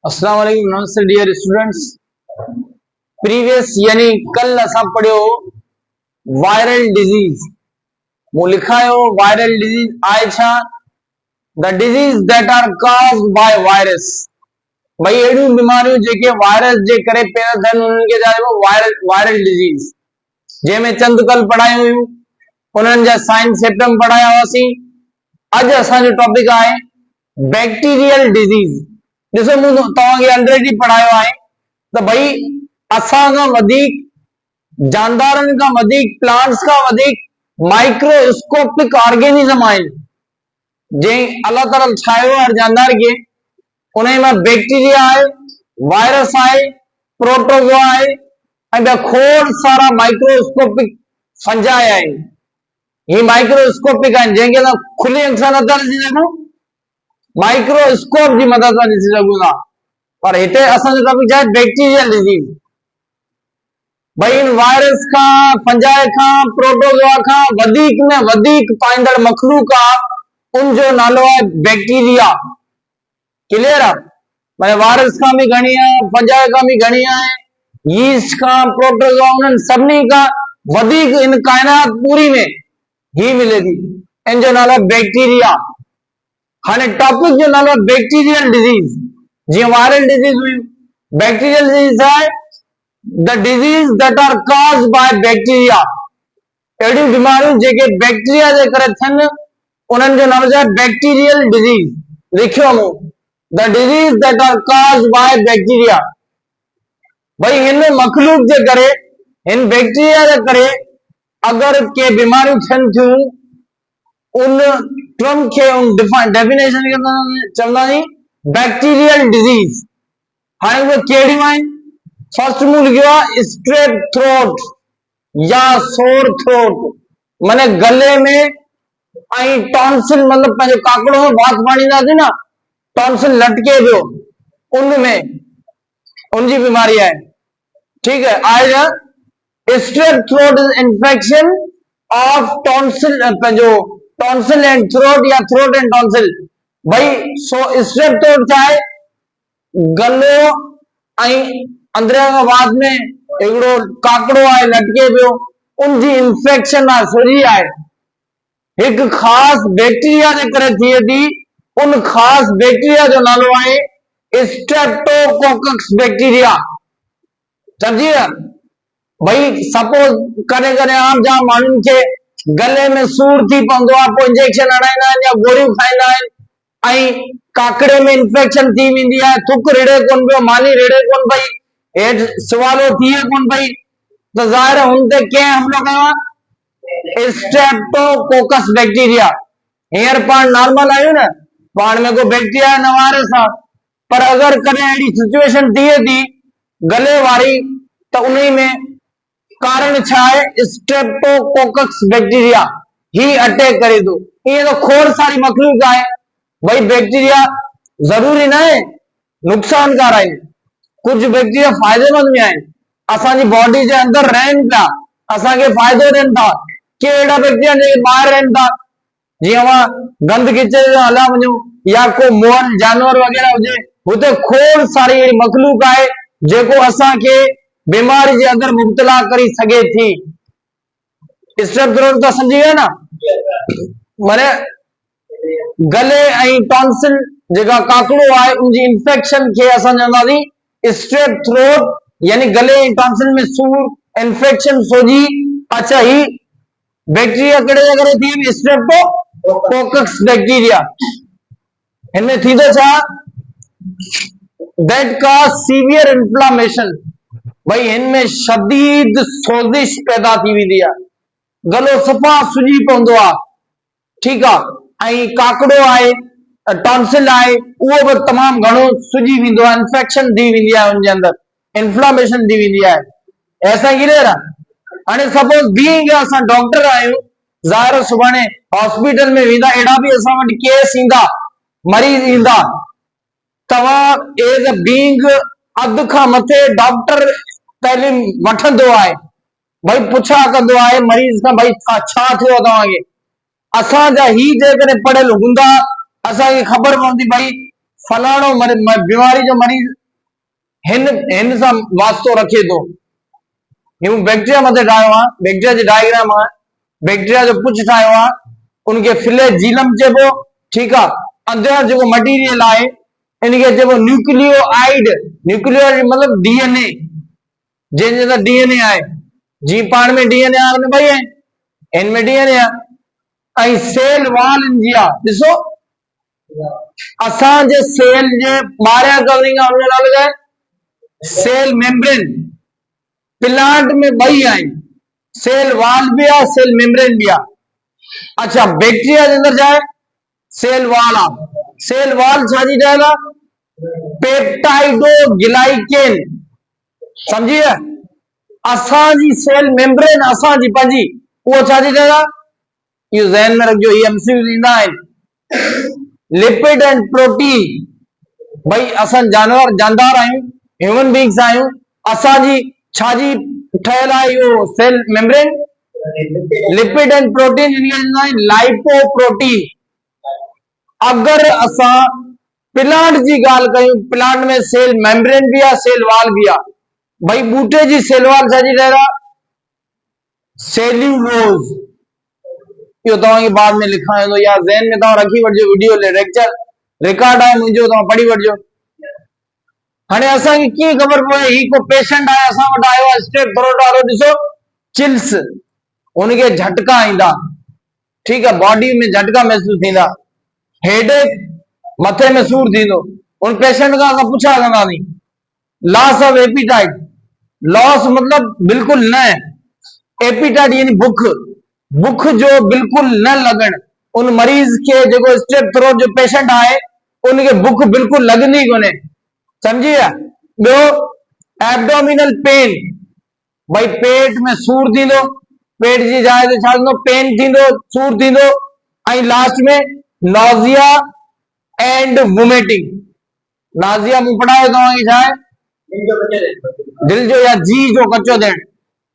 अस्सलाम वालेकुम। नमस्ते डियर स्टूडेंट्स। प्रीवियस यानी कल असा पढ़ियो वायरल डिजीज। वो लिखा है वायरल डिजीज आए छा the disease that are caused by virus. भाई एड़ियूं बीमारियूं जेके वायरस जे करे पैदा थियन उन्हनि खे चइबो वायरल डिजीज। जंहिंमें चंद कल पढ़ाई हुयूं उन्हनि जा साइन सिम्टम पढ़ाया हुआसीं। अॼु असांजो टॉपिक आहे बैक्टीरियल डिजीज। ॾिसो मूं तव्हांखे ऑलरेडी पढ़ायो आहे त भई असां खां वधीक जानदारनि खां वधीक प्लांट्स खां वधीक माइक्रोस्कोपिक ऑर्गेनिज्म आहिनि। जंहिं अल्लाह ताला ठाहियो आहे जानदार खे उन मां बैक्टीरिया आहे, वायरस आहे, प्रोटोज़ोआ आहे ऐं ॿिया खोड़ सारा माइक्रोस्कोपिक फंजाई आहिनि। ही माइक्रोस्कोपिक आहिनि जंहिंखे असां खुली अख सां नथा ॾिसी सघूं, माइक्रोस्कोप जी मदद सां ॾिसी सघूं था। पर हिते असांजो टॉपिक छा आहे? Bacterial disease. भाई इन वायरस खां, फंजाई खां, प्रोटोज़ोआ खां वधीक में वधीक पाईंदड़ मखलूक आहे उनजो नालो आहे बैक्टीरिया। क्लियर आहे? माने वायरस खां बि घणी आहे, फंजाई खां बि घणी आहे, यीस्ट खां, प्रोटोज़ोआ, उन्हनि सभिनी खां वधीक इन काइनात पूरी में ही मिले थी। इन जो नालो बैक्टीरिया। हाणे टॉपिक जो नालो बैक्टीरियल डिजीज। जीअं वायरल डिजीज हुई, बैक्टीरियल डिजीज आहे the disease that are caused by bacteria. अहिड़ियूं बीमारियूं जेके बैक्टीरिया जे करे थियनि उन्हनि जो नालो आहे बैक्टीरियल डिजीज। लिखियो मूं the disease that are caused by bacteria. भाई हिन मखलूक जे करे, हिन बैक्टीरिया जे करे अगर के बीमारियूं थियनि थियूं उन टर्म खे उन डेफिनेशन खे चवंदासीं बैक्टीरियल डिजीज। हाणे उहे कहिड़ियूं आहिनि? फर्स्ट मूं लिखियो आहे स्ट्रेप थ्रोट या सोर थ्रोट, माने गले में ऐं टॉन्सिल, मतलब पंहिंजो काकड़ो में बात पाणींदासीं न, टॉन्सिल लटके पियो उनमें उनजी बीमारी आहे। ठीक है, आएगा strep throat is infection of tonsil, पंहिंजो टॉन्सिल एंड थ्रोट या थ्रोट एंड टॉन्सिल। भाई सो स्ट्रेप थ्रोट छा आहे? गलो ऐं अंदरियां खां बाद में हिकिड़ो काकड़ो आहे लटके पियो, उनजी इंफेक्शन आहे, सुरी आहे, हिकु ख़ासि बैक्टीरिया जे करे थिए थी। उन ख़ासि बैक्टीरिया जो नालो आहे स्ट्रेप्टोकोकस बैक्टीरिया। समझी विया? भाई सपोज कॾहिं कॾहिं आम जाम माण्हुनि खे गले में सूर थी पवंदो आहे, पोइ इंजेक्शन हणाईंदा आहिनि या गोरियूं खाईंदा आहिनि ऐं काकड़े में इंफेक्शन थी वेंदी आहे, थुक रिड़े कोन पियो, मानी रिड़े कोन पई, हेठि सुवालो थिए कोन पई, त ज़ाहिर है हुन ते कंहिं हमलो कयो आहे? Streptococcus bacteria. हींअर पाण नॉर्मल आहियूं न, पाण में को बैक्टीरिया न वायरस आहे, पर अगर कॾहिं अहिड़ी सिचुएशन थिए थी गले वारी त उन में कारण छा आहे? स्ट्रेप्टोकोकस बैक्टीरिया ही अटैक करे थो। ईअं तो खोड़ सारी मखलूक आहे। भाई बैक्टीरिया जरूरी न आहे नुकसानकार आहे, कुछ बैक्टीरिया फायदेमंद में आहिनि, असांजी बॉडी जे अंदर रहनि था, असांखे फ़ाइदो ॾियनि था। के अहिड़ा बैक्टीरिया जेके ॿाहिरि रहनि था, जीअं मां गंद किचे ते हलिया वञूं या को मोअल जानवर वग़ैरह हुजे, हुते खोड़ सारी अहिड़ी मखलूक आहे जेको असांखे बीमारी जे अंदर मुब्तला करी सघे थी। स्ट्रेप थ्रोट त सम्झी विया न? माने गले ऐं टॉन्सिल जेका काकड़ो आहे उनजी इंफेक्शन खे असां चवंदासीं स्ट्रेप थ्रोट, यानी गले ऐं टॉन्सिल में सूर, इंफेक्शन, सोजी। अच्छा, ही बैक्टीरिया कहिड़े जे करे थी? Streptococcus bacteria. हिनमें थींदो छा? That cause severe inflammation. भाई हिनमें शदीद सोजिश पैदा थी वेंदी आहे, गलो सफ़ा सुजी पवंदो आहे। ठीक आहे, ऐं काकड़ो आहे, टॉन्सिल आहे, उहो बि तमामु घणो सुजी वेंदो आहे, इंफेक्शन थी वेंदी आहे उनजे अंदर, इन्फ्लामेशन थी वेंदी आहे। ऐसा क्लियर आहे? हाणे सपोज बीइंग असां डॉक्टर आहियूं, ज़ाहिर सुभाणे हॉस्पिटल में वेंदा, अहिड़ा बि असां वटि केस ईंदा, मरीज़ ईंदा, तव्हां एज अ बीइंग अधु खां मथे डॉक्टर तइलीम वठंदो आहे, भाई पुछा कंदो आहे मरीज़ खां, भाई छा थियो तव्हांखे? असांजा ही जेकॾहिं पढ़ियल हूंदा, असांखे ख़बर पवंदी भाई फलाणो बीमारी जो मरीज़ हिन हिन सां वास्तो रखे थो। यूं बैक्टीरिया मथे ठाहियो आहे, बैक्टीरिया जी डायग्राम आहे, बैक्टीरिया जो पुछ ठाहियो आहे, उनखे फ्लैजीलम चइबो, ठीकु आहे। अंदर जेको मटीरियल आहे इनखे चइबो न्यूक्लियोआइड। न्यूक्लियोआइड मतलब डीएनए, जंहिंजे अंदरि डीएनए आहे। जीअं पाण में डीएनए आहे हुन में ॿई आहिनि, हिन में डीएनए आहे। ऐं सेल वॉल जी आहे, ॾिसो असांजे सेल जे ॿाहिरियां कवरिंग आहे, हुनजो नालो छा आहे? Cell membrane. प्लांट में ॿई आहिनि, सेल वॉल भी आहे, सेल मेम्ब्रेन भी आहे। अच्छा, बैक्टीरिया जे अंदरि छा आहे? सेल वॉल आहे। सेल वॉल छाजी ठहियल आहे? पेप्टाइडोग्लाइकेन। समझी? असांजी सेल मेम्ब्रेन असांजी पंहिंजी उहो छाजी ठहियल आहे? इहो ज़हन में रखिजो, ही एमसीक्यू ईंदा आहिनि। लिपिड एंड प्रोटीन, भाई असां जानदार आहियूं, ह्यूमन बींग्स आहियूं, असांजी छाजी ठहियल आहे इहो cell membrane? Lipid and protein, lipoprotein. अगर असां प्लांट जी ॻाल्हि कयूं, प्लांट में सेल मेम्ब्रेन भी आहे, सेल वॉल भी आहे। भाई बूटे जी सेल वॉल छाजी ठहियल आहे? सेल्यूलोज। इहो तव्हांखे बाद में लिखाइणो वेंदो, या ज़हन में तव्हां रखी वठिजो, वीडियो लेक्चर रिकॉर्ड आहे मुंहिंजो, तव्हां पढ़ी वठिजो। हाणे असांखे कीअं ख़बर पवे ही को पेशेंट आहे असां वटि आयो आहे स्ट्रेप थ्रोट वारो? ॾिसो चिल्स, उनखे झटका ईंदा, ठीकु आहे, बॉडी में झटका महसूस थींदा, हेडेक, मथे में सूर थींदो। उन पेशेंट खां असां पुछा कंदासीं, लॉस ऑफ एपीटाइट। लॉस मतलब बिल्कुल न, एपीटाइट यानी भुख, भुख जो बिल्कुल न लगण। उन मरीज के जेको स्ट्रेप थ्रोट जो पेशेंट आहे उनखे भुख बिल्कुल लगंदी कोने, समझी? ॿियो एब्डोमिनल पेन, भाई पेट में सूर थींदो, पेट जी जाइ ते छा थींदो? पेन थींदो, सूर थींदो। ऐं लास्ट में नॉज़िया एंड वोमिटिंग। नाज़िया मूं पढ़ायो तव्हांखे छा आहे? दिल जो या जी जो कचो थियण।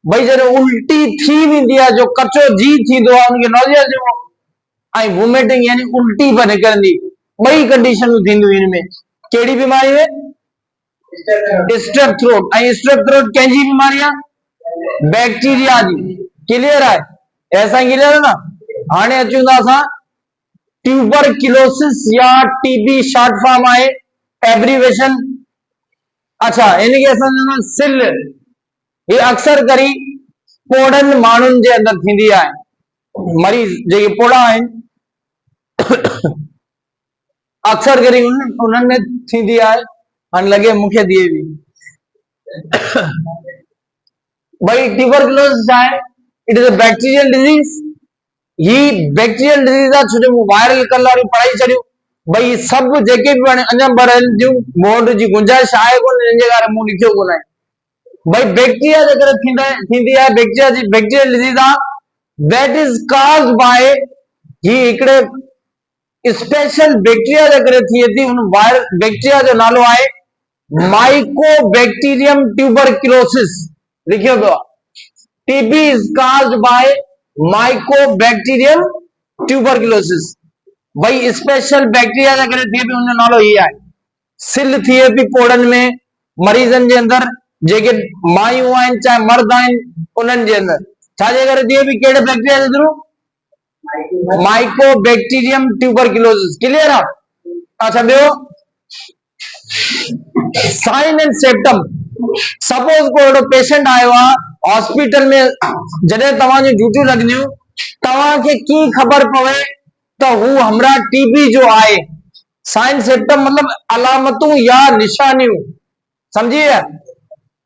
भाई जॾहिं उल्टी थी वेंदी आहे, जो कचो जी थींदो आहे उनखे नॉज़िया चइबो। ऐं वोमिटिंग यानी उल्टी पर निकिरंदी। ॿई कंडीशनूं थींदियूं हिन में। कहिड़ी बीमारी में? Strep throat. ऐं स्ट्रेप थ्रोट कंहिंजी बीमारी आहे? बैक्टीरिया जी। क्लियर आहे? ऐसा क्लियर है ना? हाणे अचूं था असां ट्यूबरक्लोसिस या टीबी शॉर्ट फॉर्म आहे, एब्रीवेशन। अच्छा, इनके असां सिल, ये अक्सर करी पोड़न माण्हुनि जे अंदरि थींदी आहे। मरीज़ जेके पोड़ा आहिनि अक्सर करी उन्हनि में थींदी आहे। हाणे लॻे मूंखे थिए बि। भाई ट्यूबरक्लोसिस छा आहे? It is a bacterial disease. He bacterial disease आहे, छो जो मूं वायरल कल वारी पढ़ाई छॾियूं। भाई सभु जेके बि अञा भरियल जूं मोड जी गुंजाइश आहे कोन, इन जे करे मूं लिखियो कोन आहे। भाई बैक्टीरिया जे करे थींदी आहे, बैक्टीरिया जी बैक्टीरियल डिजीज आहे, दैट इज काज्ड बाय, ही हिकिड़े स्पेशल बैक्टीरिया जे करे थिए थी। उन बैक्टीरिया जो नालो आहे माइकोबैक्टीरियम ट्यूबरक्लोसिस। लिखियो पियो आहे, TB is caused by Mycobacterium tuberculosis. भाई स्पेशल बैक्टीरिया जे करे थिए थी, उनजो नालो ही आहे। सिल थिए थी पोड़नि में, मरीज़नि जे अंदरि, जेके मायूं आहिनि चाहे मर्द आहिनि, उन्हनि जे अंदरि छाजे करे थिए थी? कहिड़े बैक्टीरिया जे थ्रू? Mycobacterium tuberculosis. क्लियर आहे? अच्छा, ॿियो साइन एंड सिम्टम। सपोज को अहिड़ो पेशेंट आयो आहे हॉस्पिटल में, जॾहिं तव्हांजी ड्यूटियूं लॻंदियूं, तव्हांखे कीअं ख़बर पवे त हू हमरा टीबी जो आहे? साइन सिम्टम मतलब अलामतूं या निशानियूं, समझी?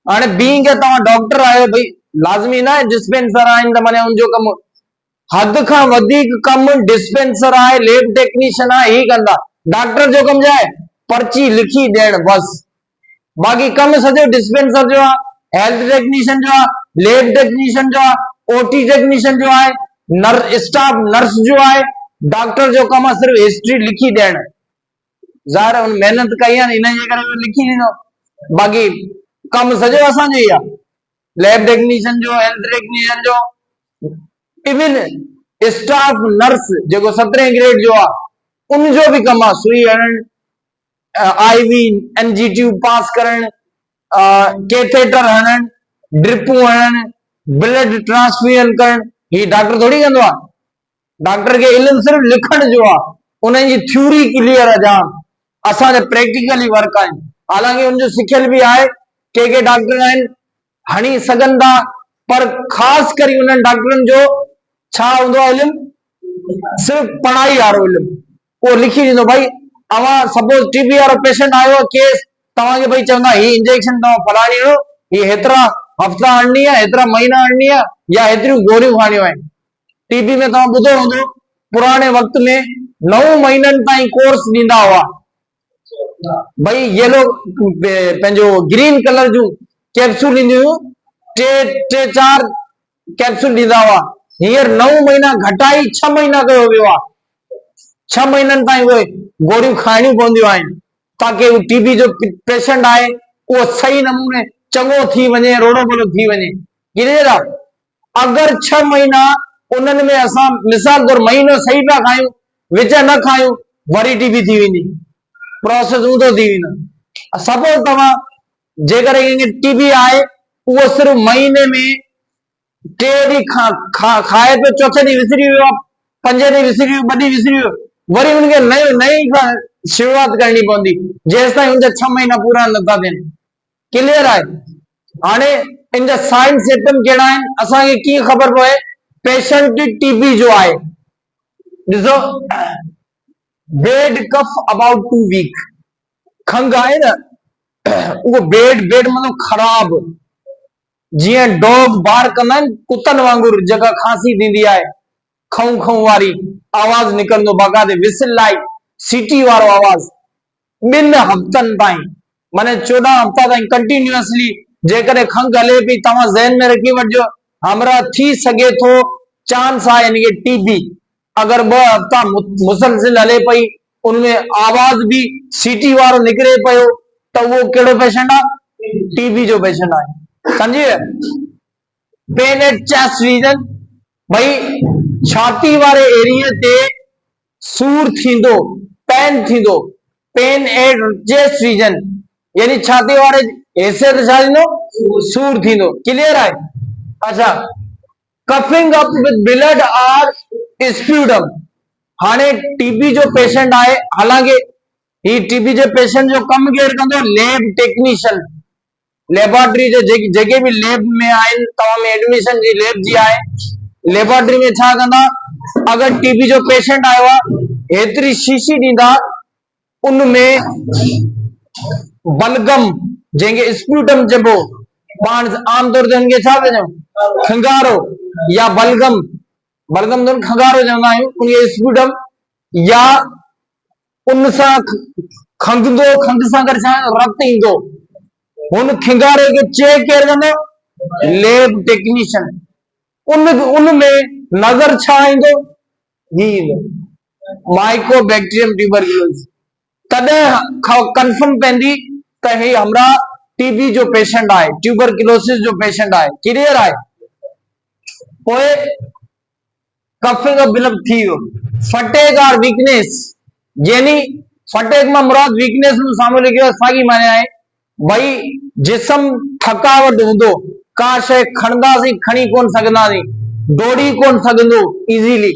हाणे बीइंग के तव्हां डॉक्टर आहियो, भाई लाज़मी न आहे डिस्पेंसर आहिनि त माने उनजो कमु हद खां वधीक कमु डिस्पेंसर आहे, लैब टेक्नीशियन आहे, ही कंदा। डॉक्टर जो कमु छा आहे? पर्ची लिखी ॾियण बस। बाक़ी कमु सॼो डिस्पेंसर जो आहे, हेल्थ टेक्नीशियन जो आहे, लैब टेक्नीशियन जो आहे, ओटी टेक्नीशियन जो आहे, स्टाफ नर्स जो आहे। डॉक्टर जो कमु आहे सिर्फ़ हिस्ट्री लिखी ॾियण। ज़ाहिर उन महिनत कई आहे, इन जे करे लिखी ॾींदो। बाक़ी कमु सॼो असांजो ई आहे, लैब टेक्नीशियन जो, हेल्थ टेक्नीशियन जो, इवन स्टाफ नर्स जेको 17 ग्रेड जो आहे, उनजो भी कमु आहे सुई हणण, IV NG ट्यूब पास करण, कैथेटर हणन, ड्रिपूं हणन, ब्लड ट्रांसफ्यूजन करण, ही डॉक्टर थोड़ी कंदो आहे। डॉक्टर के इल्म सिर्फ लिखण जो आहे, उन्हनि जी थ्योरी क्लियर आहे जाम, असांजा प्रैक्टिकली वर्क आहिनि। हालांकि उनजो सिखियल भी आहे, के डॉक्टर आहिनि हणी सघनि था, पर ख़ासि करे उन्हनि डॉक्टरनि जो छा हूंदो आहे इल्म, सिर्फ पढ़ाई वारो इल्म। वो लिखी ॾींदो भाई, अवां सपोज टीबी वारो पेशेंट आयो आहे केस, तव्हांखे भाई चवंदा ही इंजेक्शन तव्हां फलाणी हणो, ही हेतिरा हफ़्ता हणनी आहे, हेतिरा महीना हणनी आहे, या हेतिरियूं गोरियूं खाणियूं आहिनि। टीबी में तव्हां ॿुधो हूंदो, पुराणे वक्त में 9 महीननि ताईं कोर्स ॾींदा हुआ। भाई येलो पंहिंजो ग्रीन कलर जूं कैप्सूल ईंदियूं, टे 4 कैप्सूल ॾींदा हुआ। हींअर 9 महीना घटाई 6 महीना कयो वियो आहे। 6 महीननि ताईं उहे गोरियूं खाइणियूं पवंदियूं आहिनि, ताकि टीबी जो पेशेंट आहे उहो सही नमूने चङो थी वञे, रोड़ो भलो थी वञे। क्लियर आहे? अगर 6 महीना उन्हनि में असां मिसाल तौर महीनो सही पिया खायूं, विच न खायूं, वरी टीबी थी वेंदी, प्रोसेस ऊंधो थी वेंदो। सपोज तव्हां जेकर टीबी आहे, उहो सिर्फ महीने में 3 ॾींहं खाए पियो, चौथे ॾींहुं विसरी वियो आहे, 5 ॾींहं विसरी वियो, 2 ॾींहं विसरी वियो, वरी उनखे नई खां शुरूआत करणी पवंदी, जेसि ताईं उनजा 6 महीना पूरा नथा थियनि। क्लियर आहे? हाणे इन जा साइन सिम्टम कहिड़ा आहिनि, असांखे कीअं ख़बर पए पेशेंट टीबी जो आहे? ॾिसो, बेड कफ अबाउट 2 वीक, खंघ आहे न, उहो बेड मतलब ख़राब, जीअं डॉग बार कंदा आहिनि कुतनि वांगुरु, जेका खांसी थींदी आहे, खऊं खऊं वारी आवाज़ निकरंदो, बाक़ाइदे विसिल लाइक सीटी वारो आवाज़, 2 हफ़्तनि ताईं, माने 14 हफ़्ता ताईं कंटिन्यूअसली जेकॾहिं खंघ हले पई, तव्हां ज़हन में रखी वठिजो, हमरा थी सघे थो चांस आहे यानी कि टीबी। अगर 2 हफ़्ता मुसलसिल हले पई, उनमें आवाज़ भी सीटी वारो निकिरे पियो, त उहो कहिड़ो पेशेंट आहे? टीबी जो पेशेंट आहे। समझी? पेन एट चेस्ट रीजन, भाई छाती वारे एरिया ते सूर थींदो, पेन थींदो, पेन एट चेस्ट रीजन, यानी छाती वारे हिस्से ते छा थींदो? सूर थींदो। क्लियर आहे? अच्छा, कफिंग अप विद ब्लड और स्प्यूडम, हाणे टीबी जो पेशेंट आहे, हालांकि ही टीबी जे पेशेंट जो कम केरु कंदो? लैब टेक्नीशियन, लेबोरेटरी जो जेके भी लैब में आहिनि, तव्हां में एडमिशन जी लैब जी आहे, लेबोरेटरी में छा कंदा? अगर टीबी जो पेशेंट आयो आहे, हेतिरी शीशी ॾींदा, उनमें बलगम, जंहिंखे स्प्यूटम चइबो, पाण आमतौर ते उनखे छा चऊं? खंगारो या बलगम, बलगम तो खंगारो चवंदा आहियूं, उनखे स्प्यूटम, या उन सां खंघंदो, खंघ सां गॾु छा रत ईंदो, हुन खंगारे खे चेक केरु कंदो? Lab technician. उन में नज़र छा ईंदो? ही ईंदो माइकोबैक्टीरियम ट्यूबरक्यूलोसिस। तॾहिं कंफर्म पवंदी त ही हमरा टीबी जो पेशेंट आहे, ट्यूबरक्यूलोसिस जो पेशेंट आहे। क्लियर आहे? पोइ कफिंग ऑफ ब्लड थी वियो। फटेग और वीकनेस, यानी फटेग मां मुराद वीकनेस में साम्हूं लिखियो साॻी माने आहे, भाई जिस्म थकावट हूंदो, का शइ खणंदासीं खणी कोन सघंदासीं, दौड़ी कोन सघंदो इजीली,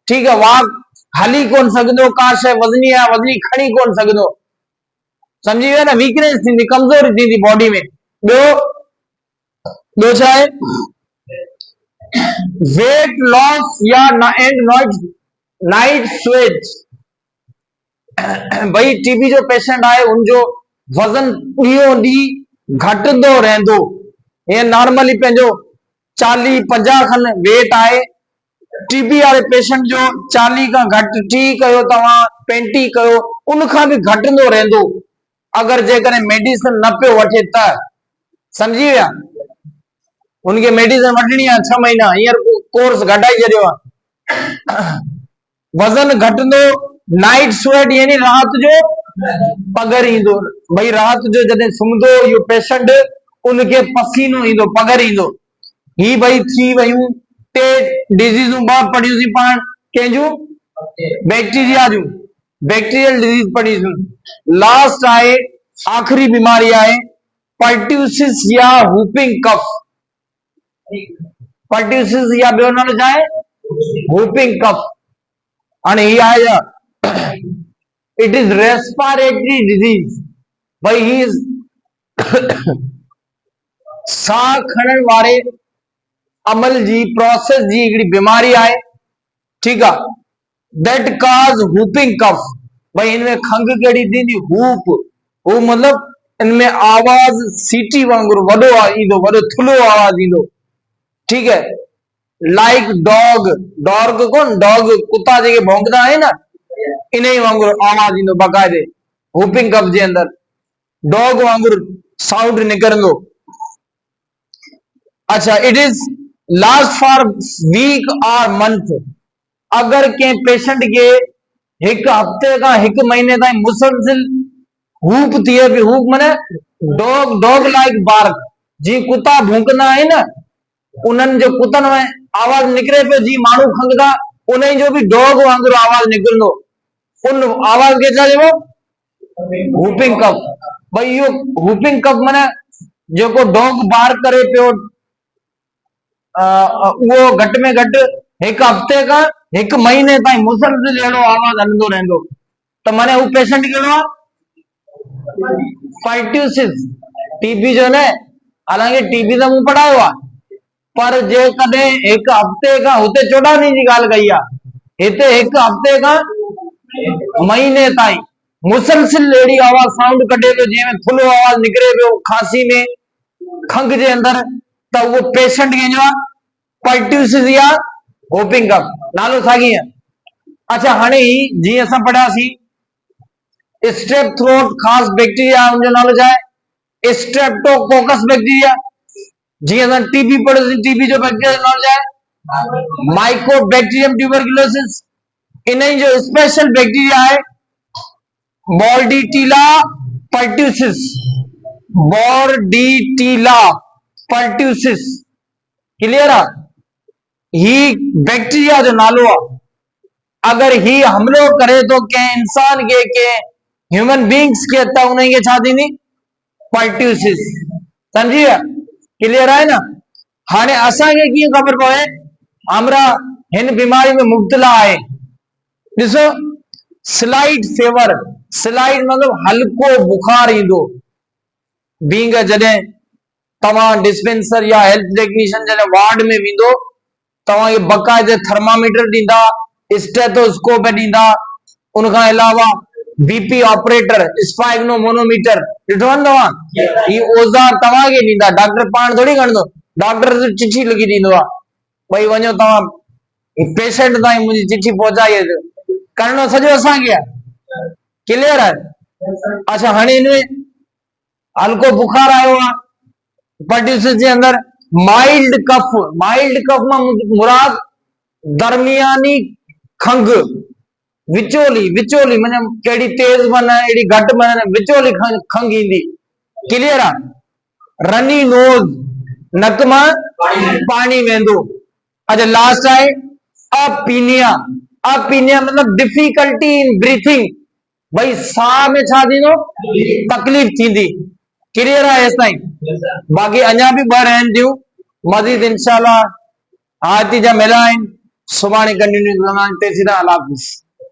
ठीक आहे, वाक हली कोन सघंदो, का शइ वज़नी आहे वज़नी खणी कोन सघंदो, समझी विया न? वीकनेस थींदी, कमज़ोरी थींदी बॉडी में। ॿियो छा आहे? वेट लॉस या नाइट स्वेट, भाई टीबी जो पेशेंट आहे, उनजो वज़न ॾींहों ॾींहुं घटंदो रहंदो, ये नॉर्मली पंहिंजो 40-50 खन वेट आहे, टीबी वारे पेशेंट जो 40 खां घटि 30 कयो, तव्हां 35 कयो, उनखां बि घटंदो रहंदो, अगर जेकॾहिं मेडिसिन न पियो वठे त। समझी विया? उनखे मेडिसिन वठणी आहे 6 महीना, हींअर कोर्स घटाई छॾियो आहे, वज़न घटंदो, नाइट स्वेट यानी रात जो पगर ईंदो, भाई रात जो जॾहिं सुम्हंदो इहो पेशेंट, उनखे पसीनो ईंदो, पगर ईंदो। ही भाई थी वयूं 3 डिजीज़ूं, 2 पढ़ियूंसीं पाण, कंहिंजूं? बैक्टीरिया जूं। बैक्टीरियल डिजीज पढ़ी। लास्ट आए आखिरी बीमारी आए पर्ट्यूसिस या हुपिंग कफ। पर्ट्यूसिस या ॿियो नालो छा आहे? Whooping cough. हाणे ही आहे इट इज रेस्पिरेटरी डिजीज। भाई ही इज साह खणण वारे अमल जी प्रोसेस जी हिकिड़ी बीमारी आहे, ठीक आहे। That cause whooping cough. भाई इनमें खंग कहिड़ी थींदी? हूप। हू मतलब इनमें आवाज सीटी वांगुरु वॾो ईंदो, वॾो थुल्हो आवाज ईंदो, ठीक है। लाइक डॉग, डॉग कोन, डॉग कुत्ता जेके भौंकदा आहिनि न, इन ई वांगुरु आवाज ईंदो बाक़ाइदे हुपिंग कफ जे अंदर डॉग वांगुरु साउंड निकिरंदो। अच्छा, it is last for week और मंथ। अगर कंहिं पेशेंट खे हिकु हफ़्ते खां हिकु महीने ताईं मुसलसिल हूप थिए पई, हूप माने डॉग डॉग लाइक बार्क, जी कुत्ता भूकंदा आहिनि न, उन्हनि जो कुतनि में आवाज निकिरे पियो जी माण्हू खंगदा, उन जो बि डॉग वांगुरु आवाज निकिरंदो। उन आवाज खे छा चइबो? Whooping cough. भाई इहो हुपिंग कफ माने जेको डॉग बार्क करे पियो, उहो घटि में घटि हिकु हफ़्ते खां हिकु महीने ताईं मुसलसिल अहिड़ो आवाज हलंदो रहंदो, त माने हू पेशेंट कहिड़ो आहे? पर्ट्यूसिस। टीबी जो न, हालांकि टीबी तो मूं पढ़ायो आहे, पर जेकॾहिं हिकु हफ़्ते खां, हुते 14 ॾींहं जी ॻाल्हि कई आहे, हिते हिकु हफ़्ते खां महीने ताईं मुसलसिल अहिड़ी आवाज साउंड कढे पियो जंहिंमें थुल्हो आवाज निकिरे पियो खांसी में, खंघ जे अंदरि, त उहो पेशेंट कंहिंजो आहे? पर्ट्यूसिस या हुपिंग कफ। नालो साॻी आहे। अच्छा, हाणे ही जीअं असां पढ़ियासीं स्ट्रेप थ्रोट ख़ासि बैक्टीरिया, उनजो नालो छा आहे? Streptococcus bacteria. जीअं असां टीबी पढ़ियोसीं, टीबी जो बैक्टीरिया जो नालो छा आहे? Mycobacterium tuberculosis. इन जो स्पेशल बैक्टीरिया है बॉर्डिटीला पर्ट्यूसिस। बॉर्डिटीला पर्ट्यूसिस, क्लियर है? ही बैक्टीरिया जो नालो है, अगर ही हमलो करे तो के इंसान के ह्यूमन बींग्स के त उन्हें के छा थींदी? पर्ट्यूसिस। समझिए? क्लियर है ना? हाणे असांखे कीअं ख़बर पवे हमरा हिन बीमारी में मुब्तला आहे? ॾिसो, स्लाइड फेवर, स्लाइड मतलब हल्को बुखार ईंदो। बींग जॾहिं तव्हां डिस्पेंसर या हेल्थ टेक्नीशियन जॾहिं वार्ड में वेंदो, तव्हांखे बक़ाइदे थर्मामीटर ॾींदा, स्टेथोस्कोप ॾींदा, उनखां अलावा बीपी ऑपरेटर, स्पाइगनोमोनोमीटर ॾिठो आहे तव्हां? ही औज़ार तव्हांखे ॾींदा, डॉक्टर पाण थोड़ी खणंदो, डॉक्टर सिर्फ चिठी लिखी ॾींदो आहे, भई वञो तव्हां पेशेंट ताईं मुंहिंजी चिठी पहुचाए, करणो सॼो असांखे आहे। क्लियर है? अच्छा, हाणे हिनमें हल्को बुखार आयो आहे पर्ट्यूसिस जे अंदर। माइल्ड कफ, माइल्ड कफ मां मुराद दरमियानी खंघ, विचोली, विचोली माने केड़ी तेज बन एड़ी घट बन, विचोली खंघ ईंदी। क्लियर है? रनी नोज, नक मां पानी वेंदो। अच्छा, लास्ट आहे अपीनिया। अपीनिया मतलब डिफिकल्टी इन ब्रीथिंग, भाई साह में छा थींदो? तकलीफ़ थींदी। क्लियर है? ऐसा ही बाक़ी अञा भी ॿ रहनि थियूं, मज़ीद इंशाल्लाह हाथी जा मेला आहिनि, सुभाणे कंटिन्यू कंदासीं। तेसीं ताईं अल्लाह हाफ़िज़।